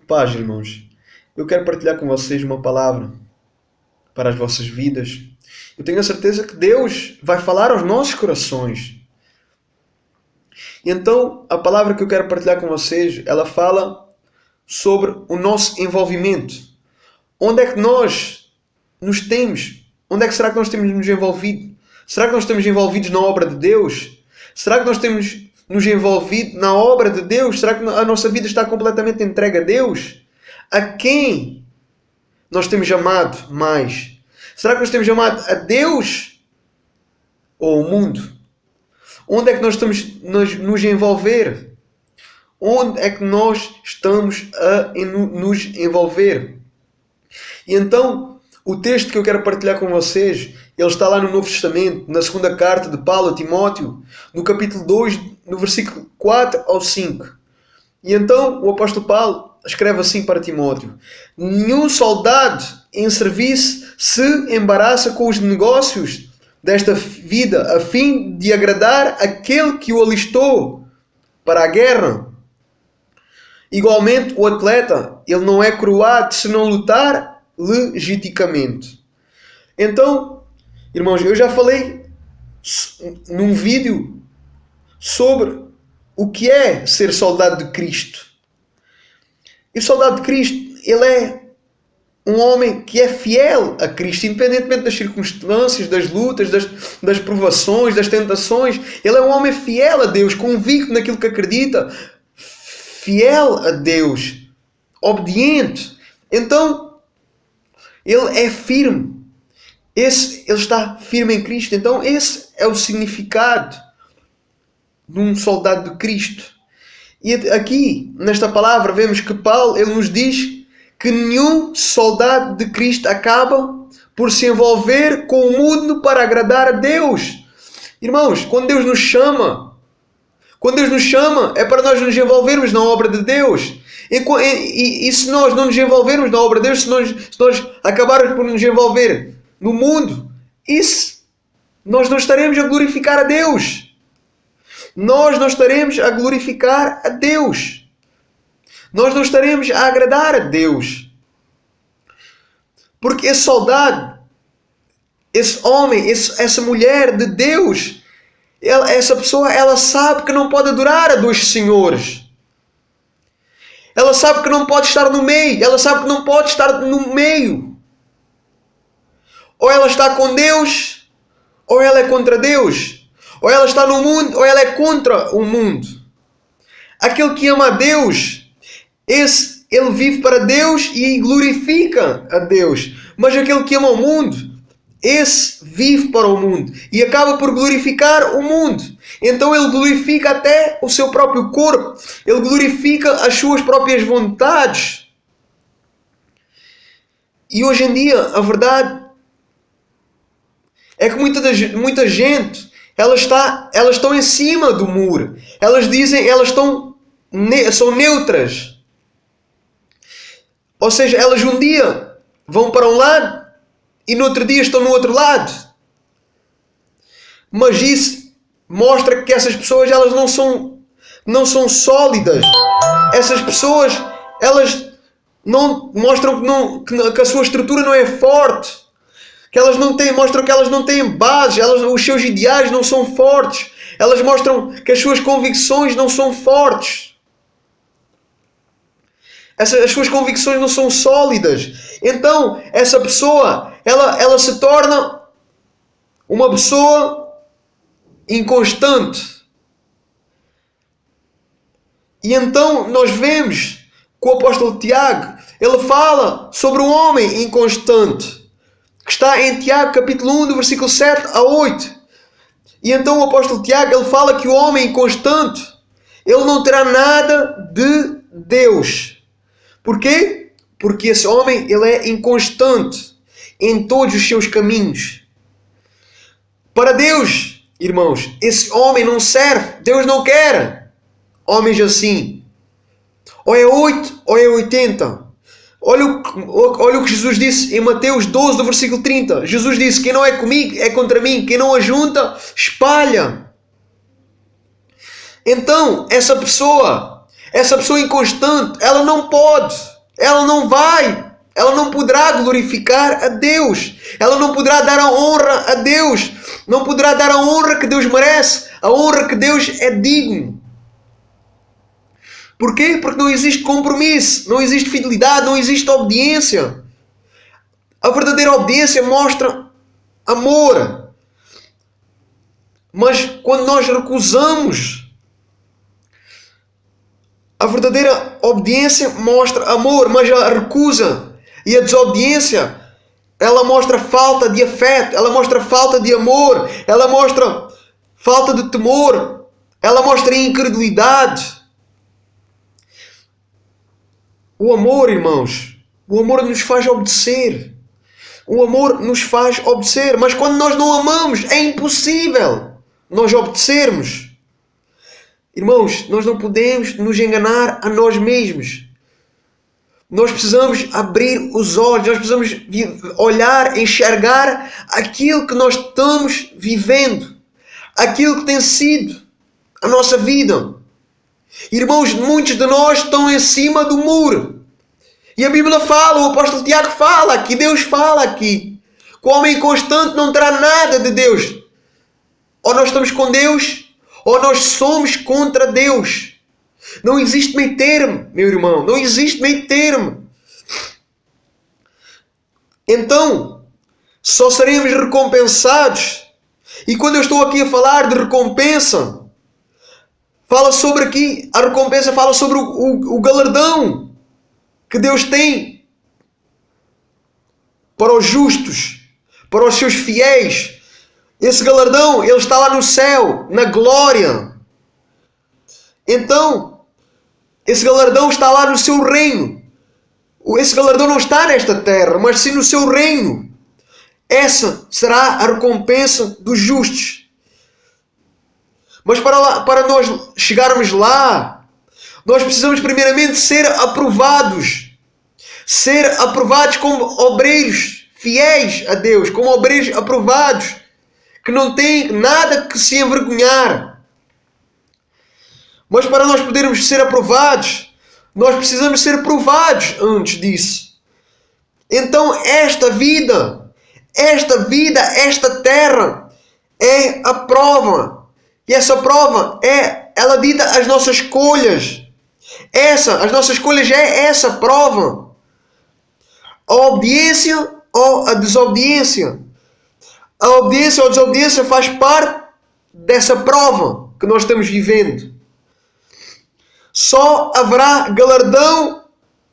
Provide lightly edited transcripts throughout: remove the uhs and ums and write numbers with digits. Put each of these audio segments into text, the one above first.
Paz, irmãos. Eu quero partilhar com vocês uma palavra para as vossas vidas. Eu tenho a certeza que Deus vai falar aos nossos corações. E então, a palavra que eu quero partilhar com vocês, ela fala sobre o nosso envolvimento. Onde é que nós nos temos? Onde é que será que nós temos nos envolvido? Será que nós estamos envolvidos na obra de Deus? Será que nós temos nos envolvido na obra de Deus? Será que a nossa vida está completamente entregue a Deus? A quem nós temos amado mais? Será que nós temos amado a Deus ou o mundo? Onde é que nós estamos nos envolver? Onde é que nós estamos a nos envolver? E então, o texto que eu quero partilhar com vocês, ele está lá no Novo Testamento, na segunda carta de Paulo a Timóteo, no capítulo 2, no versículo 4 ao 5. E então, o apóstolo Paulo escreve assim para Timóteo: nenhum soldado em serviço se embaraça com os negócios desta vida, a fim de agradar aquele que o alistou para a guerra. Igualmente, o atleta, ele não é coroado se não lutar legitimamente. Então, irmãos, eu já falei num vídeo sobre o que é ser soldado de Cristo. E o soldado de Cristo, ele é um homem que é fiel a Cristo, independentemente das circunstâncias, das lutas, das provações, das tentações. Ele é um homem fiel a Deus, convicto naquilo que acredita, fiel a Deus, obediente. Então, ele é firme. Ele está firme em Cristo. Então, esse é o significado de um soldado de Cristo. E aqui, nesta palavra, vemos que Paulo, ele nos diz que nenhum soldado de Cristo acaba por se envolver com o mundo para agradar a Deus. Irmãos, quando Deus nos chama é para nós nos envolvermos na obra de Deus. E se nós não nos envolvermos na obra de Deus, se nós acabarmos por nos envolver no mundo, nós não estaremos a glorificar a Deus. Nós não estaremos a glorificar a Deus. Nós não estaremos a agradar a Deus. Porque esse soldado, esse homem, essa mulher de Deus, essa pessoa, ela sabe que não pode adorar a dois senhores. Ela sabe que não pode estar no meio. Ela sabe que não pode estar no meio. Ou ela está com Deus, ou ela é contra Deus. Ou ela está no mundo, ou ela é contra o mundo. Aquele que ama a Deus, ele vive para Deus e glorifica a Deus. Mas aquele que ama o mundo, esse vive para o mundo e acaba por glorificar o mundo. Então ele glorifica até o seu próprio corpo. Ele glorifica as suas próprias vontades. E hoje em dia, a verdade é que muita gente, elas estão em cima do muro. Elas dizem, são neutras. Ou seja, elas um dia vão para um lado e no outro dia estão no outro lado. Mas isso mostra que essas pessoas, elas não são sólidas. Essas pessoas, elas não mostram que a sua estrutura não é forte. Que elas mostram que elas não têm base. Os seus ideais não são fortes. Elas mostram que as suas convicções não são fortes. As suas convicções não são sólidas. Então, essa pessoa, ela se torna uma pessoa inconstante. E então, nós vemos que o apóstolo Tiago, ele fala sobre um homem inconstante, que está em Tiago, capítulo 1, do versículo 7 a 8. E então, o apóstolo Tiago, ele fala que o homem inconstante, ele não terá nada de Deus. Porquê? Porque esse homem, ele é inconstante em todos os seus caminhos. Para Deus, irmãos, esse homem não serve. Deus não quer homens assim. Ou é 8 ou é 80. Olha o que Jesus disse em Mateus 12, do versículo 30. Jesus disse: quem não é comigo é contra mim. Quem não ajunta, espalha. Então, essa pessoa inconstante, ela não pode ela não poderá glorificar a Deus. Ela não poderá dar a honra a Deus. Não poderá dar a honra que Deus merece. A honra que Deus é digno. Porquê? Porque não existe compromisso, não existe fidelidade, não existe obediência. A verdadeira obediência mostra amor. Mas quando nós recusamos, a verdadeira obediência mostra amor, mas a recusa e a desobediência, ela mostra falta de afeto, ela mostra falta de amor, ela mostra falta de temor, ela mostra incredulidade. O amor, irmãos, o amor nos faz obedecer. O amor nos faz obedecer, mas quando nós não amamos, é impossível nós obedecermos. Irmãos, nós não podemos nos enganar a nós mesmos. Nós precisamos abrir os olhos, nós precisamos olhar, enxergar aquilo que nós estamos vivendo, aquilo que tem sido a nossa vida. Irmãos, muitos de nós estão em cima do muro. E a Bíblia fala, o apóstolo Tiago fala aqui, Deus fala aqui, que o homem inconstante não terá nada de Deus. Ou nós estamos com Deus, ou nós somos contra Deus. Não existe meio termo, meu irmão. Não existe meio termo. Então, só seremos recompensados. E quando eu estou aqui a falar de recompensa, fala sobre aqui, a recompensa fala sobre o galardão que Deus tem para os justos, para os seus fiéis. Esse galardão, ele está lá no céu, na glória. Então, esse galardão está lá no seu reino. Esse galardão não está nesta terra, mas sim no seu reino. Essa será a recompensa dos justos. Mas para nós chegarmos lá, nós precisamos primeiramente ser aprovados. Ser aprovados como obreiros fiéis a Deus, como obreiros aprovados, que não têm nada que se envergonhar. Mas para nós podermos ser aprovados, nós precisamos ser provados antes disso. Então esta vida, esta terra é a prova. E essa prova ela dita as nossas escolhas. As nossas escolhas é essa prova. A obediência ou a desobediência. A obediência ou a desobediência faz parte dessa prova que nós estamos vivendo. Só haverá galardão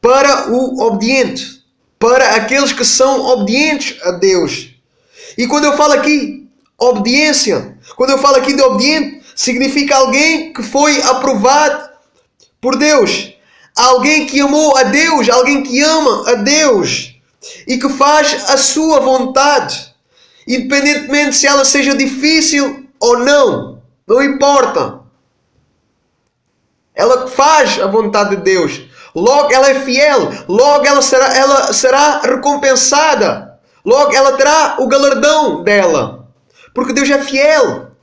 para o obediente, para aqueles que são obedientes a Deus. E quando eu falo aqui obediência, quando eu falo aqui de obediente, significa alguém que foi aprovado por Deus, alguém que amou a Deus, alguém que ama a Deus e que faz a sua vontade, independentemente se ela seja difícil ou não, não importa. Ela faz a vontade de Deus. Logo ela é fiel. Logo ela será recompensada. Logo ela terá o galardão dela. Porque Deus é fiel.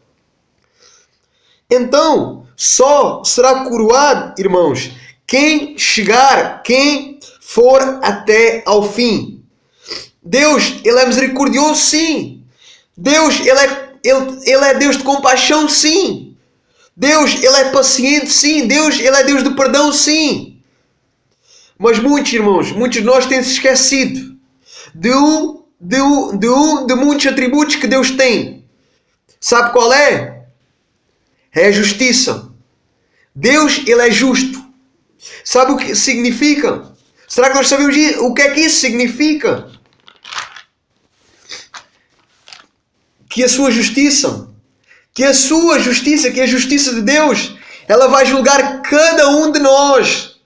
Então, só será coroado, irmãos, quem chegar, quem for até ao fim. Deus, Ele é misericordioso, sim. Deus, Ele é Deus de compaixão, sim. Deus, Ele é paciente, sim. Deus, Ele é Deus de perdão, sim. Mas muitos, irmãos, muitos de nós têm se esquecido de muitos atributos que Deus tem. Sabe qual é? É a justiça. Deus, Ele é justo. Sabe o que significa? Será que nós sabemos o que é que isso significa? Que a sua justiça, que a justiça de Deus, ela vai julgar cada um de nós,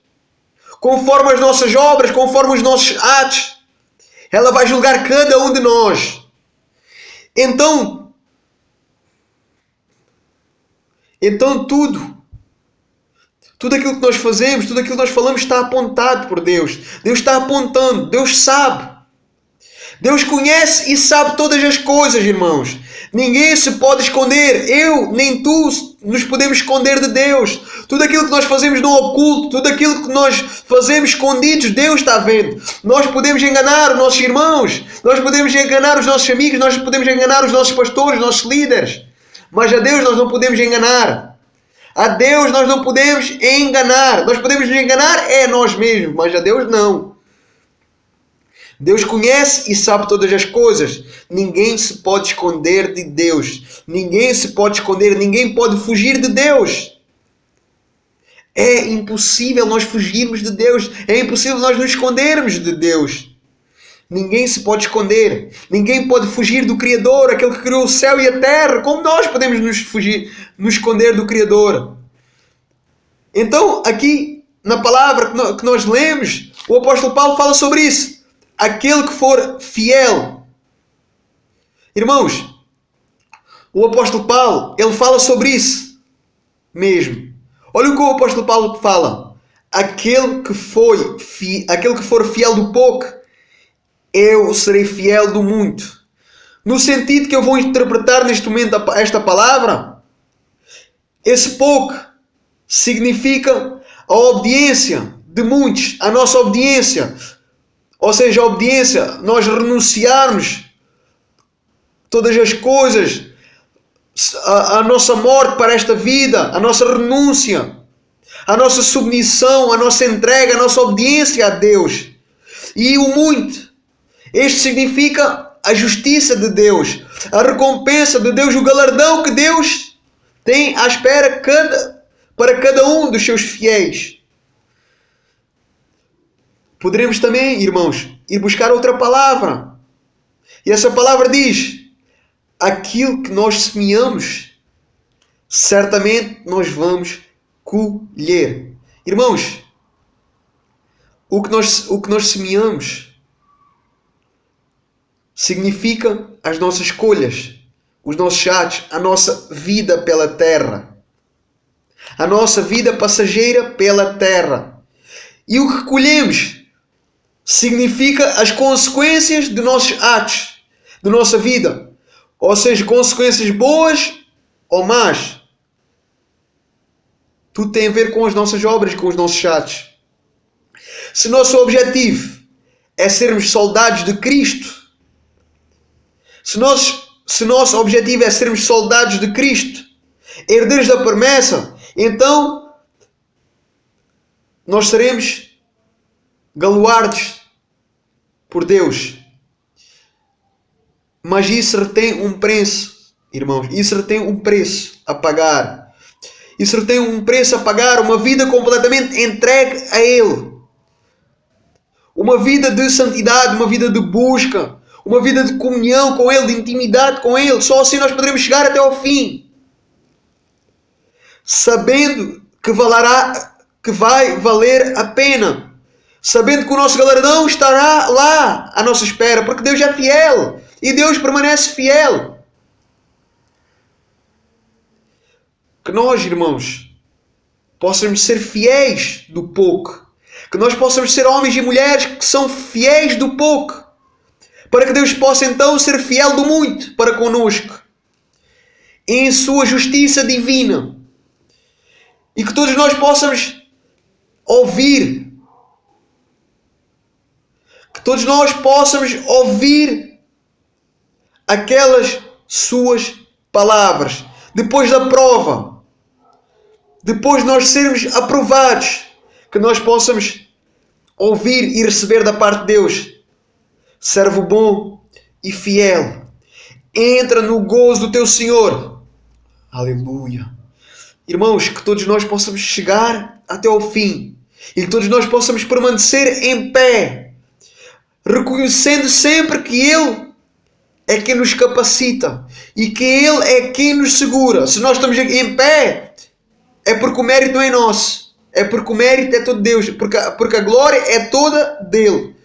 conforme as nossas obras, conforme os nossos atos. Ela vai julgar cada um de nós. Então tudo aquilo que nós fazemos, tudo aquilo que nós falamos está apontado por Deus. Deus está apontando, Deus sabe. Deus conhece e sabe todas as coisas, irmãos. Ninguém se pode esconder. Eu nem tu nos podemos esconder de Deus. Tudo aquilo que nós fazemos no oculto, tudo aquilo que nós fazemos escondidos, Deus está vendo. Nós podemos enganar os nossos irmãos, nós podemos enganar os nossos amigos, nós podemos enganar os nossos pastores, os nossos líderes. Mas a Deus nós não podemos enganar. A Deus nós não podemos enganar. Nós podemos nos enganar é nós mesmos, mas a Deus não. Deus conhece e sabe todas as coisas. Ninguém se pode esconder de Deus. Ninguém se pode esconder, ninguém pode fugir de Deus. É impossível nós fugirmos de Deus. É impossível nós nos escondermos de Deus. Ninguém se pode esconder. Ninguém pode fugir do Criador, aquele que criou o céu e a terra. Como nós podemos nos esconder do Criador? Então, aqui na palavra que nós lemos, o apóstolo Paulo fala sobre isso. Aquele que for fiel. Irmãos, o apóstolo Paulo, ele fala sobre isso mesmo. Olha o que o apóstolo Paulo fala. Aquele que for fiel do pouco, eu serei fiel do muito. No sentido que eu vou interpretar neste momento esta palavra, esse pouco significa a obediência de muitos, a nossa obediência. Ou seja, a obediência, nós renunciarmos todas as coisas, a nossa morte para esta vida, a nossa renúncia, a nossa submissão, a nossa entrega, a nossa obediência a Deus. E o muito, este significa a justiça de Deus, a recompensa de Deus, o galardão que Deus tem à espera para cada um dos seus fiéis. Poderemos também, irmãos, ir buscar outra palavra. E essa palavra diz: aquilo que nós semeamos, certamente nós vamos colher. Irmãos, o que nós semeamos significa as nossas escolhas, os nossos atos, a nossa vida pela terra. A nossa vida passageira pela terra. E o que colhemos significa as consequências dos nossos atos, da nossa vida. Ou seja, consequências boas ou más. Tudo tem a ver com as nossas obras, com os nossos atos. Se nosso objetivo é sermos soldados de Cristo, se nosso objetivo é sermos soldados de Cristo, herdeiros da promessa, então nós seremos galardoados por Deus. Mas isso retém um preço, irmãos. Isso retém um preço a pagar. Isso retém um preço a pagar, uma vida completamente entregue a Ele. Uma vida de santidade, uma vida de busca, uma vida de comunhão com Ele, de intimidade com Ele. Só assim nós poderemos chegar até ao fim. Sabendo que vai valer a pena. Sabendo que o nosso galardão estará lá à nossa espera, porque Deus é fiel e Deus permanece fiel. Que nós, irmãos, possamos ser fiéis do pouco. Que nós possamos ser homens e mulheres que são fiéis do pouco, para que Deus possa então ser fiel do muito para conosco, em sua justiça divina. E que todos nós possamos ouvir. Que todos nós possamos ouvir aquelas suas palavras. Depois da prova. Depois de nós sermos aprovados. Que nós possamos ouvir e receber da parte de Deus. Servo bom e fiel. Entra no gozo do teu Senhor. Aleluia. Irmãos, que todos nós possamos chegar até ao fim. E que todos nós possamos permanecer em pé. Reconhecendo sempre que Ele é quem nos capacita. E que Ele é quem nos segura. Se nós estamos aqui em pé, é porque o mérito não é nosso. É porque o mérito é todo de Deus. Porque a glória é toda dele.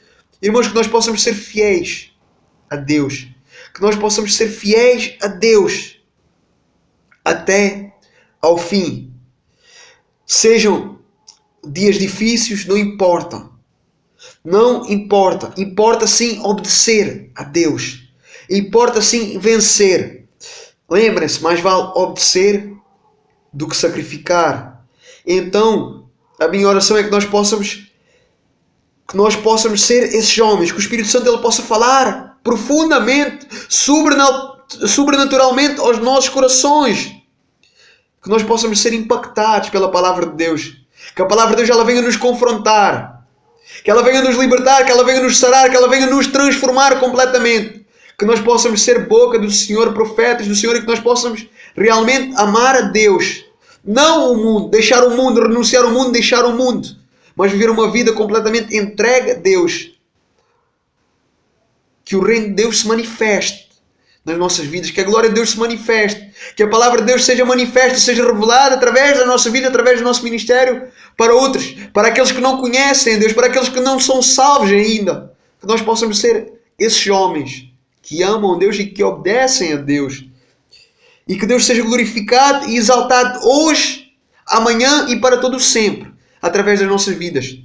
Irmãos, que nós possamos ser fiéis a Deus. Que nós possamos ser fiéis a Deus. Até ao fim. Sejam dias difíceis, não importa. Não importa. Importa sim obedecer a Deus. Importa sim vencer. Lembrem-se, mais vale obedecer do que sacrificar. Então, a minha oração é que nós possamos ser esses homens, que o Espírito Santo ele possa falar profundamente, sobrenaturalmente aos nossos corações. Que nós possamos ser impactados pela palavra de Deus. Que a palavra de Deus ela venha nos confrontar. Que ela venha nos libertar, que ela venha nos sarar, que ela venha nos transformar completamente. Que nós possamos ser boca do Senhor, profetas do Senhor, e que nós possamos realmente amar a Deus. Não o mundo, deixar o mundo, renunciar ao mundo, deixar o mundo. Mas viver uma vida completamente entregue a Deus. Que o reino de Deus se manifeste nas nossas vidas, que a glória de Deus se manifeste, que a palavra de Deus seja manifesta, seja revelada através da nossa vida, através do nosso ministério, para outros, para aqueles que não conhecem Deus, para aqueles que não são salvos ainda. Que nós possamos ser esses homens que amam a Deus e que obedecem a Deus. E que Deus seja glorificado e exaltado hoje, amanhã e para todo sempre, através das nossas vidas.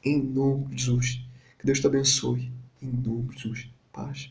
Em nome de Jesus. Que Deus te abençoe. Em nome de Jesus. Paz.